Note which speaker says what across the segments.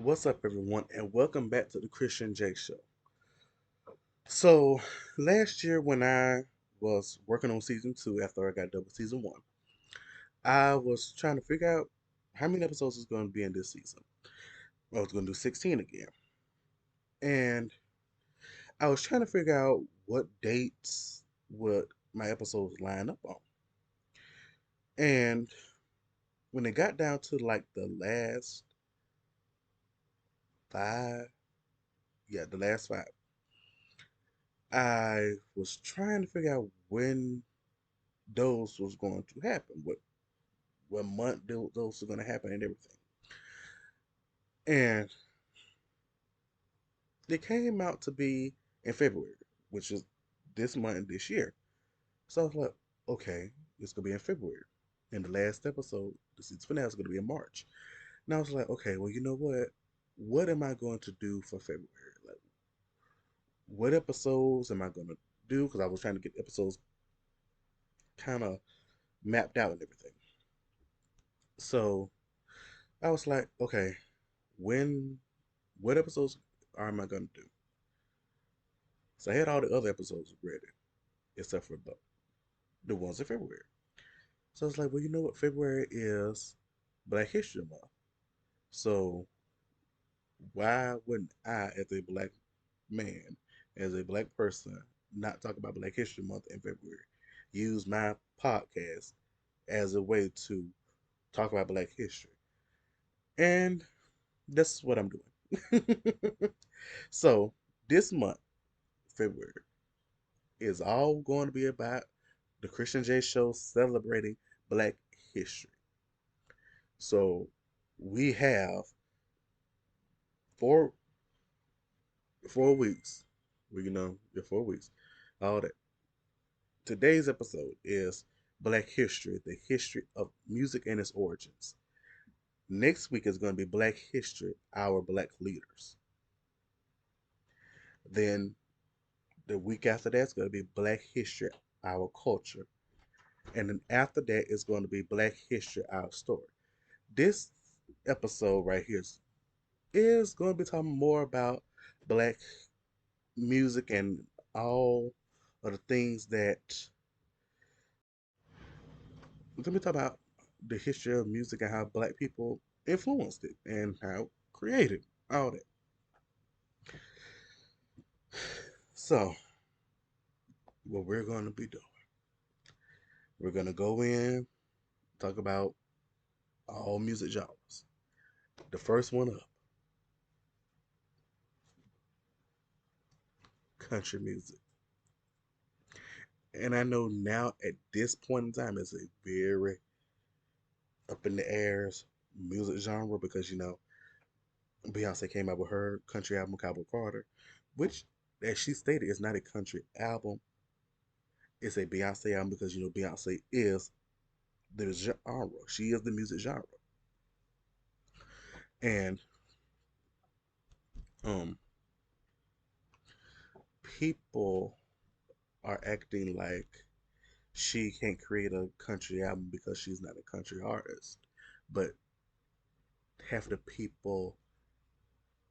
Speaker 1: What's up, everyone, and welcome back to the Christian J Show. So, last year when I was working on season two after I got done with season one, I was trying to figure out how many episodes is going to be in this season. I was going to do 16 again. And I was trying to figure out what dates would my episodes line up on. And when it got down to like the last five, yeah, the last five, I was trying to figure out when those was going to happen, what month those are going to happen, and everything. And it came out to be in February, which is this month this year. So I was like, okay, it's gonna be in February. And the last episode, the season finale, is gonna be in March. And I was like, okay, well, you know what? What am I going to do for February? Like, what episodes am I gonna do? Because I was trying to get episodes kind of mapped out and everything. So I was like, okay, when, what episodes am I gonna do? So I had all the other episodes ready, except for the ones in February. So I was like, well, you know what? February is Black History Month. So why wouldn't I, as a black man, as a black person, not talk about Black History Month in February? Use my podcast as a way to talk about Black history. And that's what I'm doing. So this month, February, is all going to be about the Christian J Show celebrating Black history. So we have four 4 weeks. Yeah, 4 weeks. All that. Today's episode is Black History, the history of music and its origins. Next week is going to be Black History, our Black leaders. Then the week after that is going to be Black History, our culture. And then after that is going to be Black History, our story. This episode right here is going to be talking more about Black music and all of the things that let me talk about the history of music and how black people influenced it and how created all that. So, what we're going to be doing, we're going to go in, talk about all music genres. The first one up, country music. And I know now at this point in time, it's a very up in the airs music genre because, Beyonce came out with her country album, Cowboy Carter, which, as she stated, is not a country album. It's a Beyonce album because, Beyonce is the genre. She is the music genre. And um people are acting like she can't create a country album because she's not a country artist. But half the people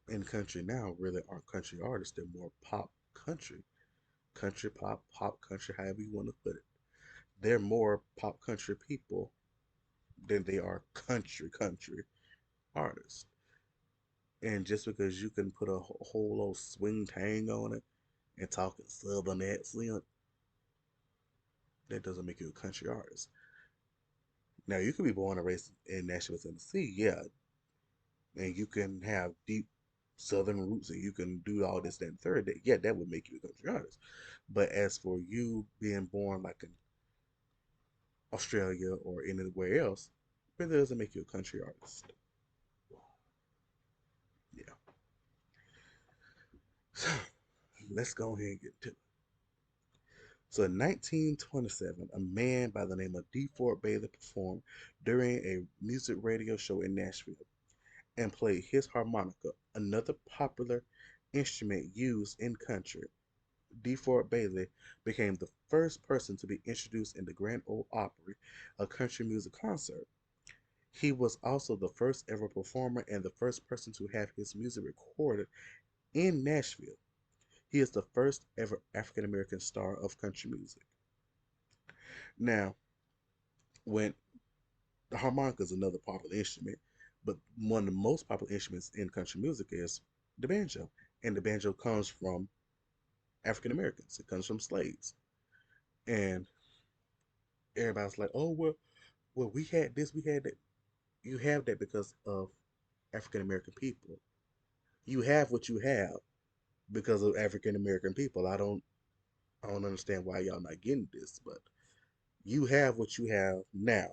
Speaker 1: in country now really aren't country artists. They're more pop country. Country pop, pop country, however you want to put it. They're more pop country people than they are country artists. And just because you can put a whole old swing tang on it and talking southern accent, that doesn't make you a country artist. Now you can be born and raised in Nashville, Tennessee, yeah, and you can have deep southern roots and you can do all this, that, and third. That, yeah, that would make you a country artist. But as for you being born like in Australia or anywhere else, it doesn't make you a country artist. Yeah. So let's go ahead and get to it. So in 1927, a man by the name of D. Ford Bailey performed during a music radio show in Nashville and played his harmonica, another popular instrument used in country. D. Ford Bailey became the first person to be introduced in the Grand Ole Opry, a country music concert. He was also the first ever performer and the first person to have his music recorded in Nashville. He is the first ever African American star of country music. Now, when the harmonica is another popular instrument, but one of the most popular instruments in country music is the banjo. And the banjo comes from African Americans, it comes from slaves. And everybody's like, oh, well, we had this, we had that. You have that because of African American people. You have what you have because of African American people. I don't understand why y'all not getting this, but you have what you have now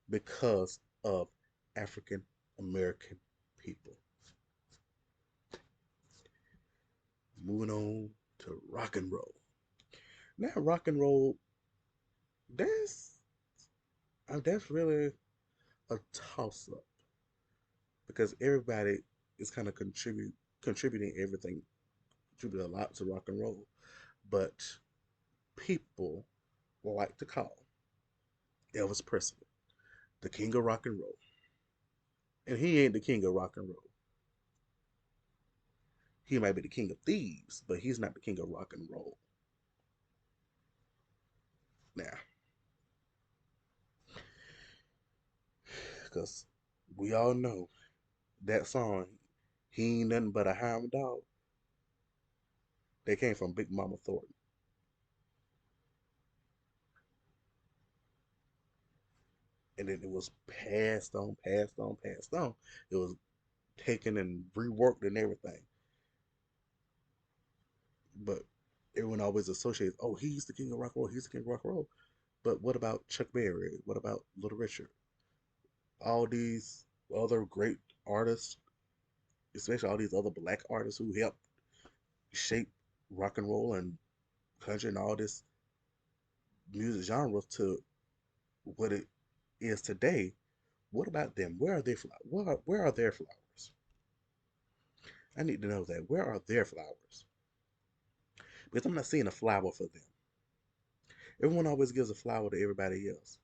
Speaker 1: because of African American people. Moving on to rock and roll. Now, rock and roll, that's that's really a toss up because everybody is kind of contributing everything, contributing a lot to rock and roll, but people like to call Elvis Presley the king of rock and roll, and he ain't the king of rock and roll. He might be the king of thieves, but he's not the king of rock and roll. Now, because we all know that song, he ain't nothing but a hound dog. They came from Big Mama Thornton. And then it was passed on, passed on, passed on. It was taken and reworked and everything. But everyone always associates, oh, he's the king of rock and roll, he's the king of rock and roll. But what about Chuck Berry? What about Little Richard? All these other great artists, especially all these other black artists who helped shape rock and roll and country and all this music genre to what it is today. What about them? Where are they? Where are their flowers? I need to know that. Where are their flowers? Because I'm not seeing a flower for them. Everyone always gives a flower to everybody else,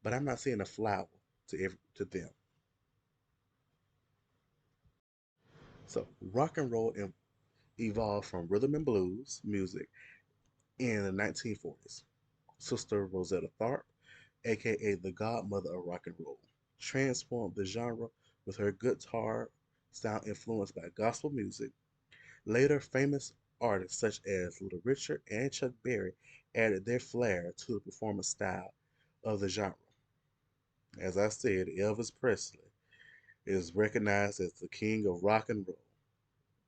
Speaker 1: but I'm not seeing a flower to them. So rock and roll evolved from rhythm and blues music in the 1940s. Sister Rosetta Tharpe, aka the godmother of rock and roll, transformed the genre with her guitar sound influenced by gospel music. Later, famous artists such as Little Richard and Chuck Berry added their flair to the performance style of the genre. As I said, Elvis Presley is recognized as the king of rock and roll,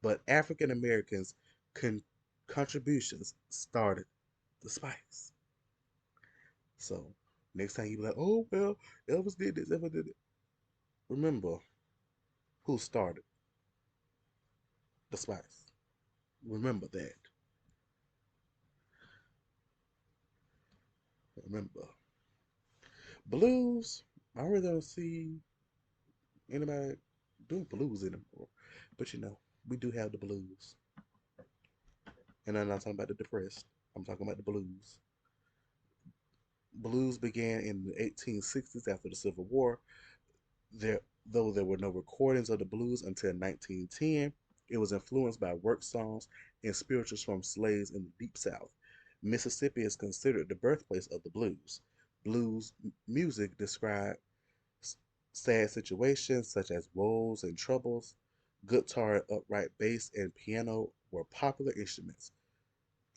Speaker 1: but African Americans' con- contributions started the spice. So, next time you be like, oh, well, Elvis did this, Elvis did it. Remember who started the spice. Remember that. Remember. Blues, I really don't see anybody doing blues anymore. But we do have the blues. And I'm not talking about the depressed. I'm talking about the blues. Blues began in the 1860s after the Civil War. There, though there were no recordings of the blues until 1910, it was influenced by work songs and spirituals from slaves in the Deep South. Mississippi is considered the birthplace of the blues. Blues music described sad situations such as woes and troubles. Guitar, upright bass, and piano were popular instruments.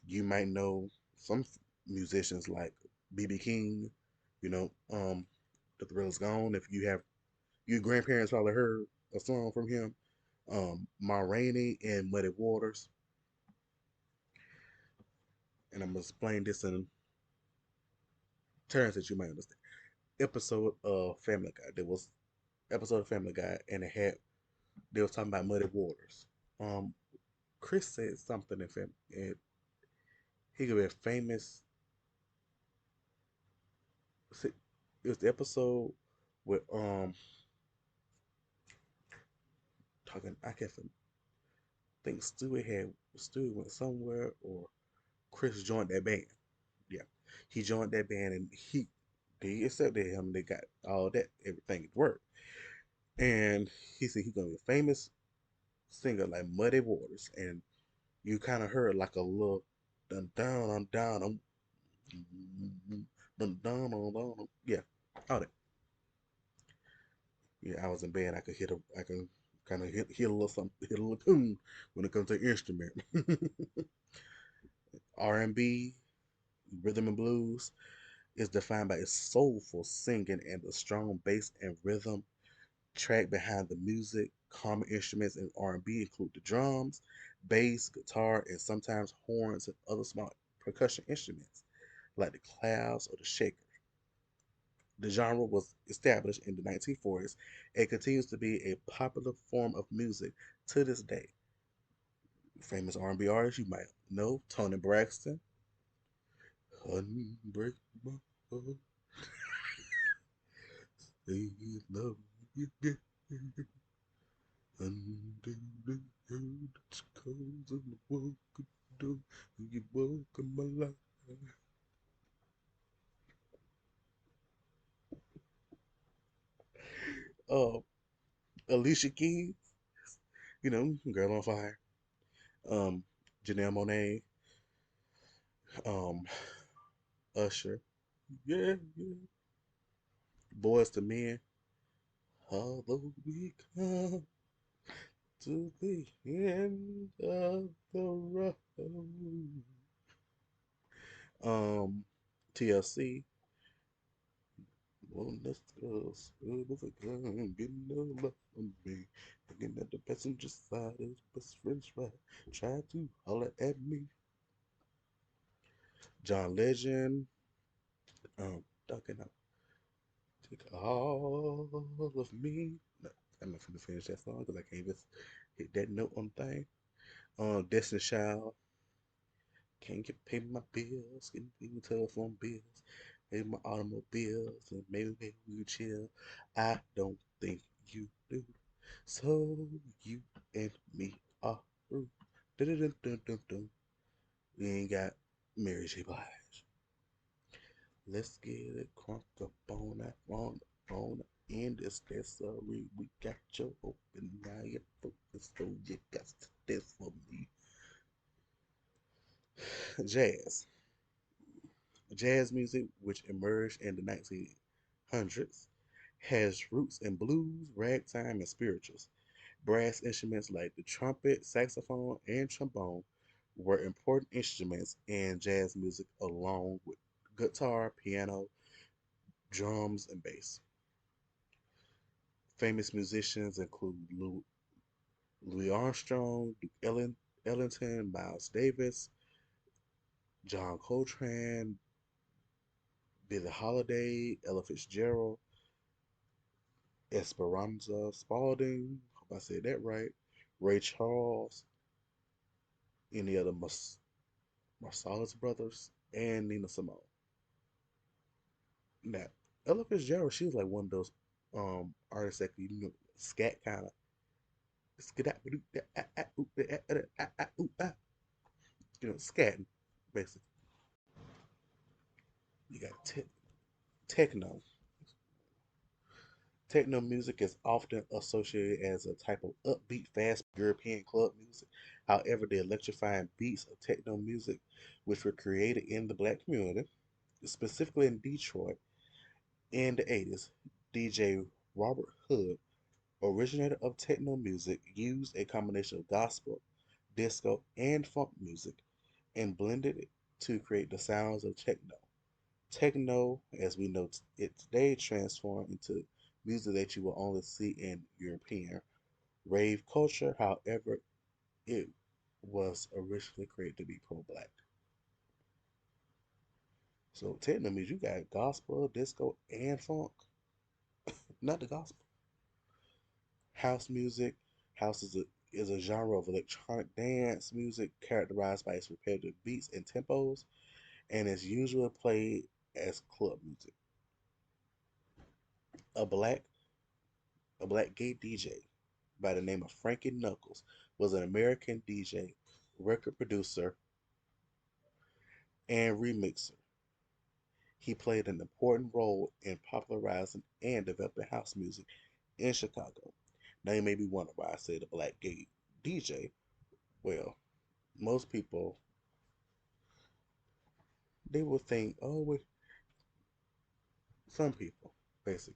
Speaker 1: You might know some musicians like B.B. King, The Thrill Is Gone. If you have your grandparents probably heard a song from him. Ma Rainey and Muddy Waters. And I'm gonna explain this in terms that you might understand. Episode of Family Guy. There was episode of Family Guy, and they was talking about Muddy Waters. Um, Chris said something in and he could be a famous. It was the episode with talking. I can't think Stewie went somewhere or Chris joined that band. Yeah, he joined that band and They accepted him. They got all that, everything worked. And he said he's gonna be a famous singer like Muddy Waters. And you kind of heard like a little dun dun dun dun dun dun dun dun. Yeah, all that. Yeah, I was in band. I could hit a, I can kind of hit a little something, hit a little tune when it comes to instrument. R&B, rhythm and blues is defined by its soulful singing and the strong bass and rhythm track behind the music. Common instruments in R&B include the drums, bass, guitar, and sometimes horns and other small percussion instruments like the clavs or the shaker. The genre was established in the 1940s and continues to be a popular form of music to this day. Famous R&B artists you might know: Tony Braxton, Unbreak My Heart, Say You Love Me Again, Until the Hurt Comes and the World Could Do, You Welcome My Life. Uh, Alicia Keys, Girl on Fire. Um, Janelle Monae, um, Usher, yeah, yeah. Boys to Men, although we come to the end of the road. Um, TLC, well, let's go. Smooth as a gun, getting no love from me. Thinking that the passenger side is best friends right. Try to holler at me. John Legend, Duncan, take all of me. No, I'm not gonna finish that song because I can't just hit that note on the thing. Destiny Child, can't get pay my bills, can pay my telephone bills, pay my automobiles, and maybe we can chill. I don't think you do. So you and me are through. Dun, dun, dun, dun, dun, dun. We ain't got Mary J. Blige. Let's get it crunk up on that on the industry. We got you open now. You focus, so you got to this for me. Jazz. Jazz music, which emerged in the 1900s, has roots in blues, ragtime, and spirituals. Brass instruments like the trumpet, saxophone, and trombone were important instruments in jazz music, along with guitar, piano, drums, and bass. Famous musicians include Louis Armstrong, Duke Ellington, Miles Davis, John Coltrane, Billie Holiday, Ella Fitzgerald, Esperanza Spalding, hope I said that right, Ray Charles, any other Marsalis brothers, and Nina Simone. Now, Ella Fitzgerald, she was like one of those artists that could, scat kind of scatting basically. You got techno. Techno music is often associated as a type of upbeat, fast European club music. However, the electrifying beats of techno music, which were created in the black community, specifically in Detroit in the 80s, DJ Robert Hood, originator of techno music, used a combination of gospel, disco, and funk music and blended it to create the sounds of techno. Techno, as we know it today, transformed into music that you will only see in European rave culture. However, it was originally created to be pro-black. So techno music, you got gospel, disco, and funk. Not the gospel. House music. House is a genre of electronic dance music characterized by its repetitive beats and tempos, and is usually played as club music. A black a black gay DJ by the name of Frankie Knuckles was an American DJ, record producer, and remixer. He played an important role in popularizing and developing house music in Chicago. Now you may be wondering why I say the black gay DJ. Well, most people they will think, oh, well, some people basically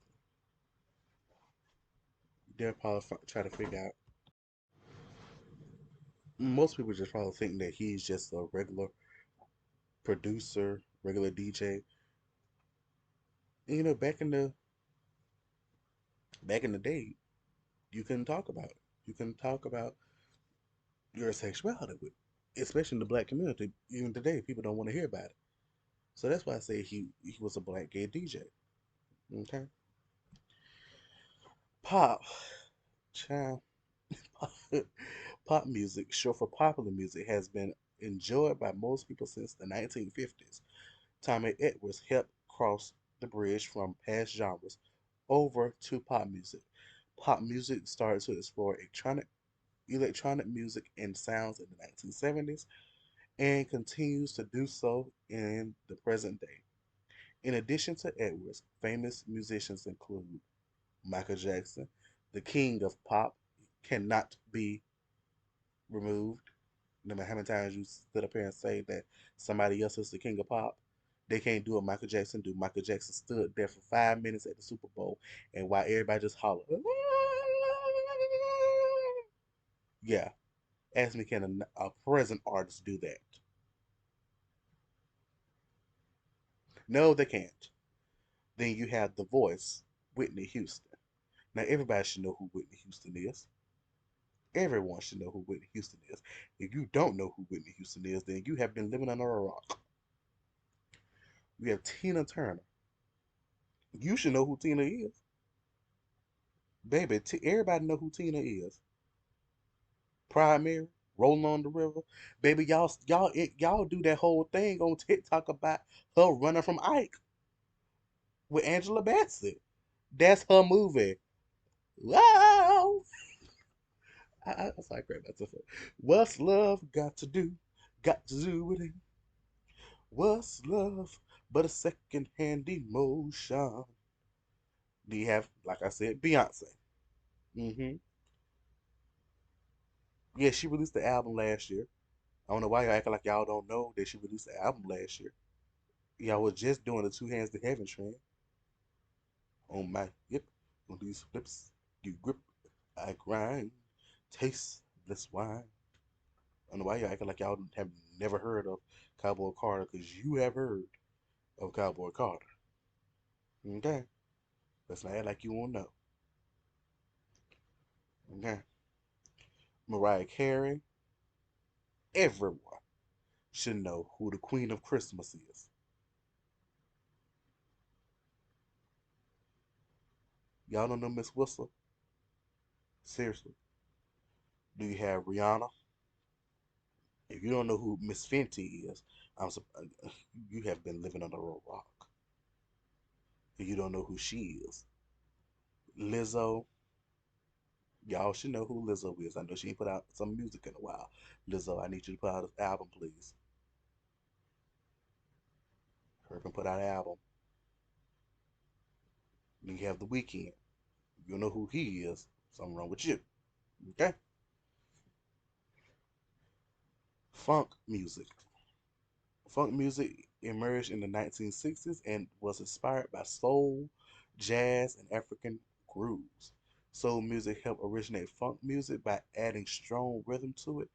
Speaker 1: they'll probably try to figure out. Most people just probably think that he's just a regular producer, regular DJ. And, back in the day, you couldn't talk about it. You couldn't talk about your sexuality with, especially in the black community. Even today, people don't want to hear about it. So that's why I say he was a black gay DJ. Okay, pop, child, pop music, short for popular music, has been enjoyed by most people since the 1950s. Tommy Edwards helped cross the bridge from past genres over to pop music. Pop music started to explore electronic music and sounds in the 1970s and continues to do so in the present day. In addition to Edwards, famous musicians include Michael Jackson, the king of pop, cannot be removed. No matter how many times you sit up here and say that somebody else is the king of pop, they can't do what Michael Jackson do. Michael Jackson stood there for 5 minutes at the Super Bowl, and while everybody just hollered, yeah, ask me, can a present artist do that? No, they can't. Then you have the voice, Whitney Houston. Now everybody should know who Whitney Houston is. Everyone should know who Whitney Houston is. If you don't know who Whitney Houston is, then you have been living under a rock. We have Tina Turner. You should know who Tina is. Baby, everybody know who Tina is. Primary, Rolling on the River. Baby, y'all do that whole thing on TikTok about her running from Ike with Angela Bassett. That's her movie. Wow. I was like, great, that's a What's love got to do? Got to do with it. What's love but a second-hand emotion? Do you have, like I said, Beyonce? Mm-hmm. Yeah, she released the album last year. I don't know why y'all acting like y'all don't know that she released the album last year. Y'all was just doing the Two Hands to Heaven trend on my hip. On these lips, you grip, I grind, taste this wine. I don't know why y'all acting like y'all have never heard of Cowboy Carter, because you have heard of Cowboy Carter. Okay? Let's not act like you won't know. Okay? Mariah Carey, everyone should know who the Queen of Christmas is. Y'all don't know Miss Whistle? Seriously. Do you have Rihanna? If you don't know who Miss Fenty is, you have been living under a rock. If you don't know who she is, Lizzo, y'all should know who Lizzo is. I know she ain't put out some music in a while. Lizzo, I need you to put out an album, please. Hurry up and put out an album. Then you have The Weeknd. You don't know who he is. Something wrong with you. Okay? Funk music. Funk music emerged in the 1960s and was inspired by soul, jazz, and African grooves. Soul music helped originate funk music by adding strong rhythm to it,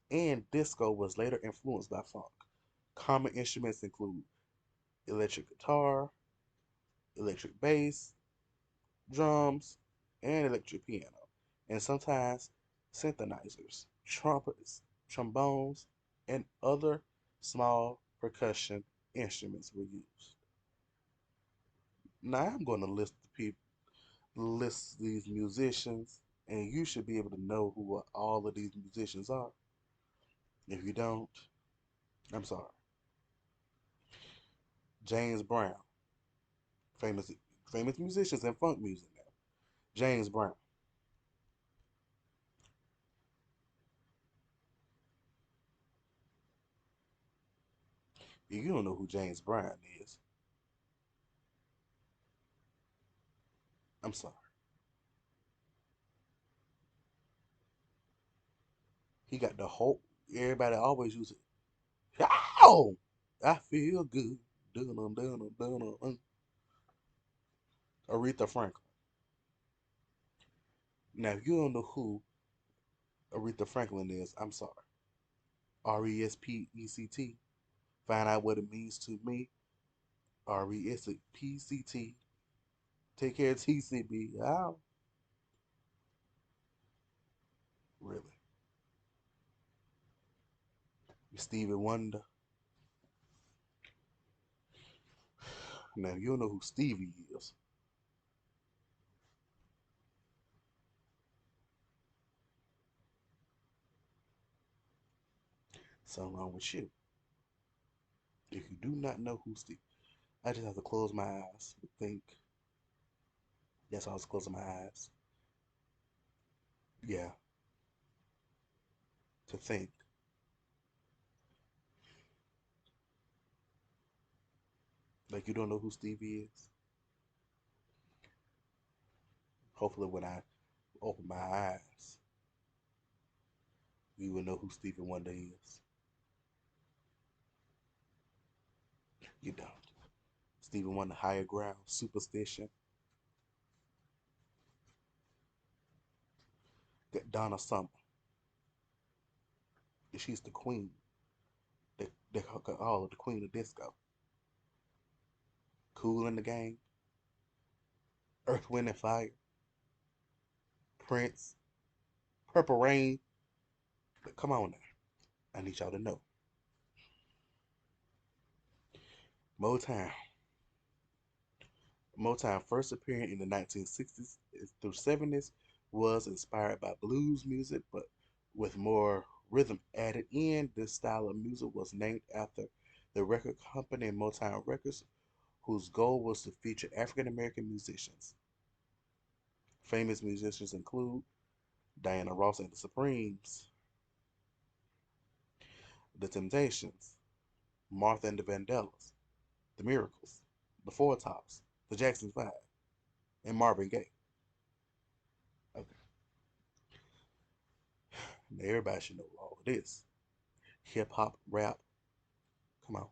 Speaker 1: and disco was later influenced by funk. Common instruments include electric guitar, electric bass, drums, and electric piano, and sometimes synthesizers, trumpets, trombones, and other small percussion instruments were used. Now I'm going to list these musicians, and you should be able to know who all of these musicians are. If you don't, I'm sorry. James Brown, famous famous musicians and funk music now. James Brown. If you don't know who James Brown is, I'm sorry. He got the whole. Everybody always use it. Ow! I feel good. Dun dun dun dun. Aretha Franklin. Now, if you don't know who Aretha Franklin is, I'm sorry. Respect. Find out what it means to me. Respect. Take care of TCB. Ow. Really. Stevie Wonder. Now, if you don't know who Stevie is, something wrong with you. If you do not know who Stevie, I just have to close my eyes and think. Yes, I was closing my eyes. Yeah, to think. Like you don't know who Stevie is. Hopefully, when I open my eyes, you will know who Stevie Wonder is. You don't. Stevie Wonder, Higher Ground, Superstition. Got Donna Summer. She's the queen. They call her the queen of disco. Cool in the Game. Earth, Wind, and Fire. Prince. Purple Rain. But come on now. I need y'all to know. Motown. Motown first appearing in the 1960s through 70s was inspired by blues music, but with more rhythm added in. This style of music was named after the record company Motown Records, whose goal was to feature African American musicians. Famous musicians include Diana Ross and the Supremes, The Temptations, Martha and the Vandellas, The Miracles, The Four Tops, The Jackson Five, and Marvin Gaye. Okay, now everybody should know all of this. Hip hop, rap, come on,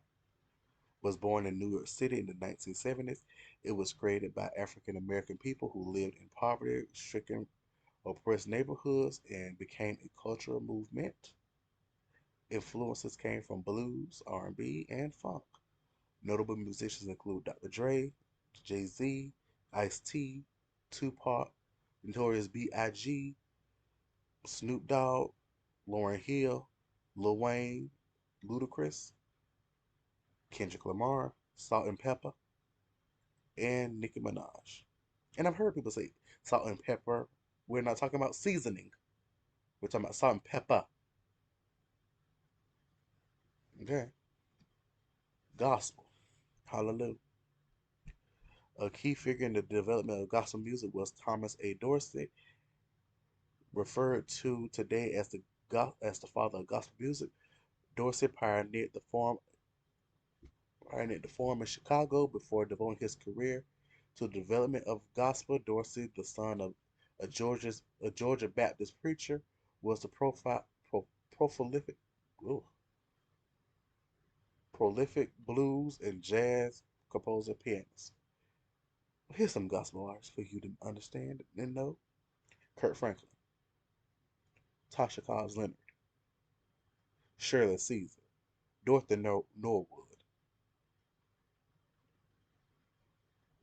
Speaker 1: was born in New York City in the 1970s. It was created by African American people who lived in poverty stricken, oppressed neighborhoods and became a cultural movement. Influences came from blues, R&B, and funk. Notable musicians include Dr. Dre, Jay-Z, Ice-T, Tupac, Notorious B.I.G., Snoop Dogg, Lauryn Hill, Lil Wayne, Ludacris, Kendrick Lamar, Salt and Pepper, and Nicki Minaj. And I've heard people say salt and pepper. We're not talking about seasoning. We're talking about salt and pepper. Okay. Gospel. Hallelujah. A key figure in the development of gospel music was Thomas A. Dorsey, referred to today as the father of gospel music. Dorsey pioneered the form in Chicago before devoting his career to the development of gospel. Dorsey, the son of a Georgia Baptist preacher, was the prolific, ooh, prolific blues and jazz composer pianist. Here's some gospel artists for you to understand and know. Kurt Franklin, Tasha Cobbs Leonard, Shirley Caesar, Dorothy Norwood,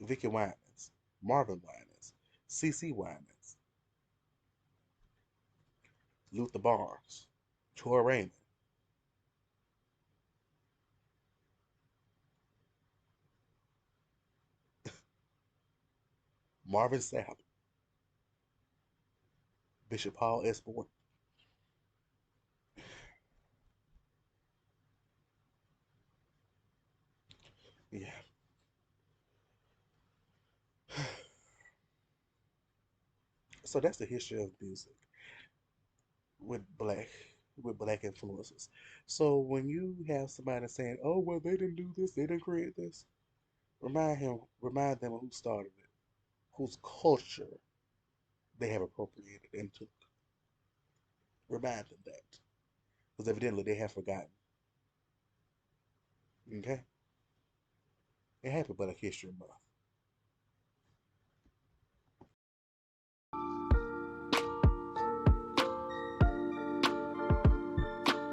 Speaker 1: Vicky Winans, Marvin Winans, CeCe Winans, Luther Barnes, Troy Raymond, Marvin Sapp, Bishop Paul S. Morton. Yeah. So that's the history of music with black with black influences. So when you have somebody saying, "Oh, well, they didn't do this, they didn't create this," remind them who started it. whose culture they have appropriated and took. Remind them that. Because evidently they have forgotten. Okay? And happy Black History Month.